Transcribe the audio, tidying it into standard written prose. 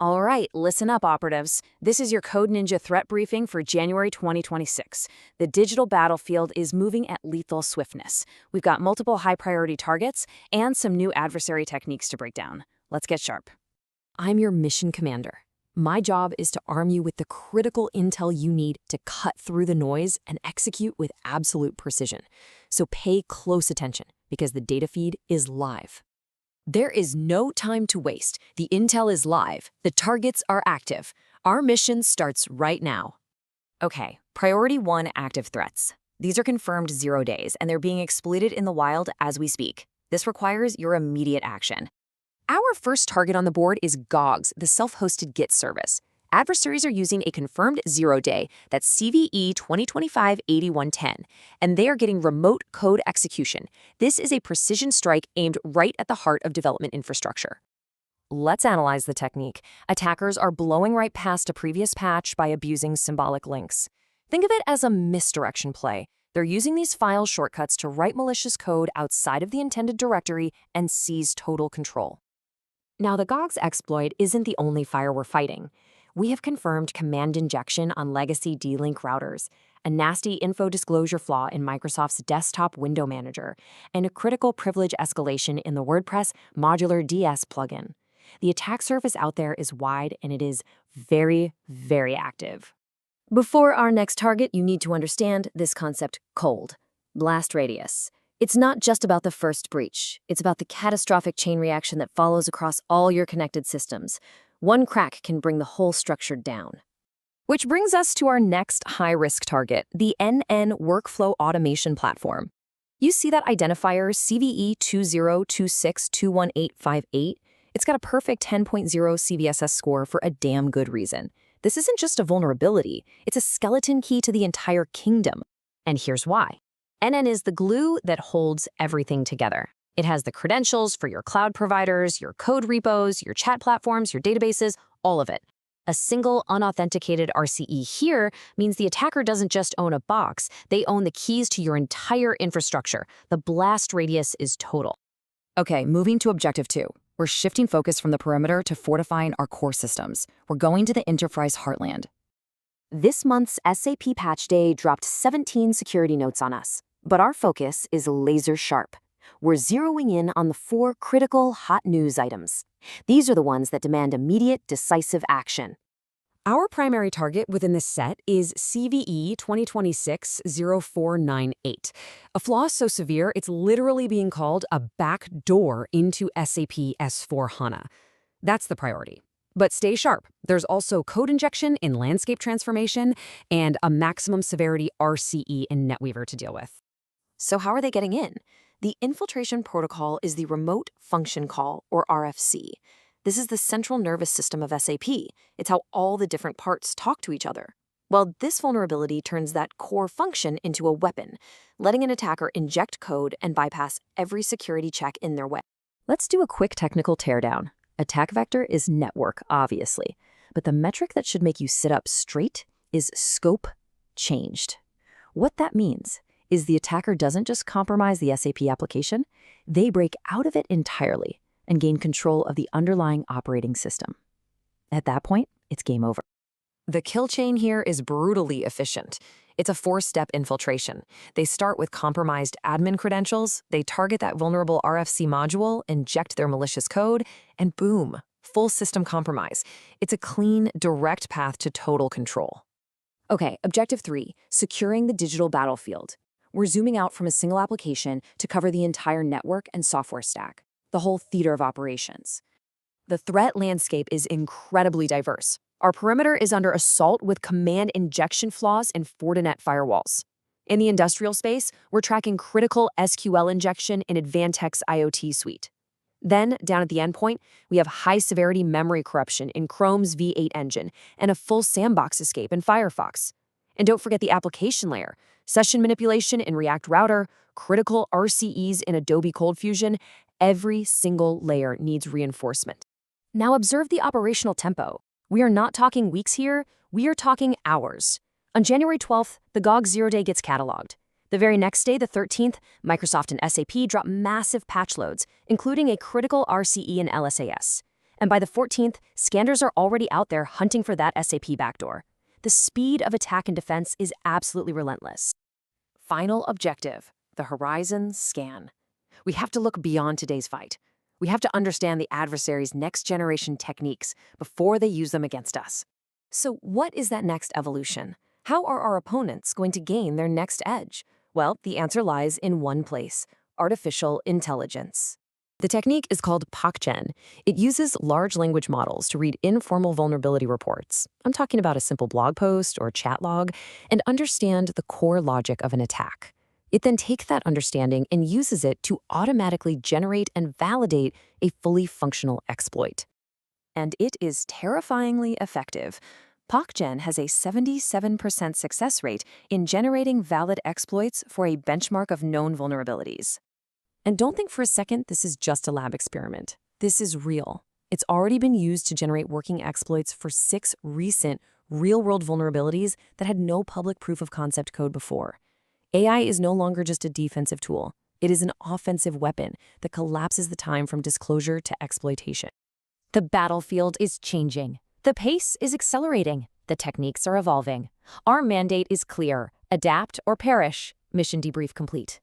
All right, listen up, operatives. This is your Code Ninja threat briefing for January 2026. The digital battlefield is moving at lethal swiftness. We've got multiple high-priority targets and some new adversary techniques to break down. Let's get sharp. I'm your mission commander. My job is to arm you with the critical intel you need to cut through the noise and execute with absolute precision. So pay close attention, because the data feed is live. There is no time to waste. The intel is live. The targets are active. Our mission starts right now. Okay, Priority 1 active threats. These are confirmed 0 days, and they're being exploited in the wild as we speak. This requires your immediate action. Our first target on the board is Gogs, the self-hosted Git service. Adversaries are using a confirmed 0-day, that's CVE 2025-8110, and they are getting remote code execution. This is a precision strike aimed right at the heart of development infrastructure. Let's analyze the technique. Attackers are blowing right past a previous patch by abusing symbolic links. Think of it as a misdirection play. They're using these file shortcuts to write malicious code outside of the intended directory and seize total control. Now, the Gogs exploit isn't the only fire we're fighting. We have confirmed command injection on legacy D-Link routers, a nasty info disclosure flaw in Microsoft's desktop window manager, and a critical privilege escalation in the WordPress Modular DS plugin. The attack surface out there is wide, and it is very, very active. Before our next target, you need to understand this concept cold. Blast radius. It's not just about the first breach. It's about the catastrophic chain reaction that follows across all your connected systems. One crack can bring the whole structure down. Which brings us to our next high-risk target, the NN Workflow Automation Platform. You see that identifier CVE 2026218858? It's got a perfect 10.0 CVSS score for a damn good reason. This isn't just a vulnerability, it's a skeleton key to the entire kingdom. And here's why. NN is the glue that holds everything together. It has the credentials for your cloud providers, your code repos, your chat platforms, your databases, all of it. A single unauthenticated RCE here means the attacker doesn't just own a box, they own the keys to your entire infrastructure. The blast radius is total. Okay, moving to Objective 2. We're shifting focus from the perimeter to fortifying our core systems. We're going to the enterprise heartland. This month's SAP Patch Day dropped 17 security notes on us, but our focus is laser sharp. We're zeroing in on the 4 critical hot news items. These are the ones that demand immediate, decisive action. Our primary target within this set is CVE 2026-0498, a flaw so severe it's literally being called a backdoor into SAP S/4HANA. That's the priority. But stay sharp. There's also code injection in landscape transformation and a maximum severity RCE in NetWeaver to deal with. So how are they getting in? The infiltration protocol is the Remote Function Call, or RFC. This is the central nervous system of SAP. It's how all the different parts talk to each other. Well, this vulnerability turns that core function into a weapon, letting an attacker inject code and bypass every security check in their way. Let's do a quick technical teardown. Attack vector is network, obviously, but the metric that should make you sit up straight is scope changed. What that means is the attacker doesn't just compromise the SAP application, they break out of it entirely and gain control of the underlying operating system. At that point, it's game over. The kill chain here is brutally efficient. It's a 4-step infiltration. They start with compromised admin credentials, they target that vulnerable RFC module, inject their malicious code, and boom, full system compromise. It's a clean, direct path to total control. Okay, Objective 3, securing the digital battlefield. We're zooming out from a single application to cover the entire network and software stack, the whole theater of operations. The threat landscape is incredibly diverse. Our perimeter is under assault with command injection flaws and Fortinet firewalls. In the industrial space, we're tracking critical SQL injection in Advantech's IoT suite. Then, down at the endpoint, we have high-severity memory corruption in Chrome's V8 engine and a full sandbox escape in Firefox. And don't forget the application layer, session manipulation in React Router, critical RCEs in Adobe ColdFusion. Every single layer needs reinforcement. Now observe the operational tempo. We are not talking weeks here, we are talking hours. On January 12th, the Gogs 0-day gets cataloged. The very next day, the 13th, Microsoft and SAP drop massive patch loads, including a critical RCE and LSAS. And by the 14th, scanners are already out there hunting for that SAP backdoor. The speed of attack and defense is absolutely relentless. Final objective, the horizon scan. We have to look beyond today's fight. We have to understand the adversary's next-generation techniques before they use them against us. So what is that next evolution? How are our opponents going to gain their next edge? Well, the answer lies in one place: artificial intelligence. The technique is called PoCGen. It uses large language models to read informal vulnerability reports. I'm talking about a simple blog post or chat log, and understand the core logic of an attack. It then takes that understanding and uses it to automatically generate and validate a fully functional exploit. And it is terrifyingly effective. PoCGen has a 77% success rate in generating valid exploits for a benchmark of known vulnerabilities. And don't think for a second this is just a lab experiment. This is real. It's already been used to generate working exploits for 6 recent real-world vulnerabilities that had no public proof of concept code before. AI is no longer just a defensive tool. It is an offensive weapon that collapses the time from disclosure to exploitation. The battlefield is changing. The pace is accelerating. The techniques are evolving. Our mandate is clear: adapt or perish. Mission debrief complete.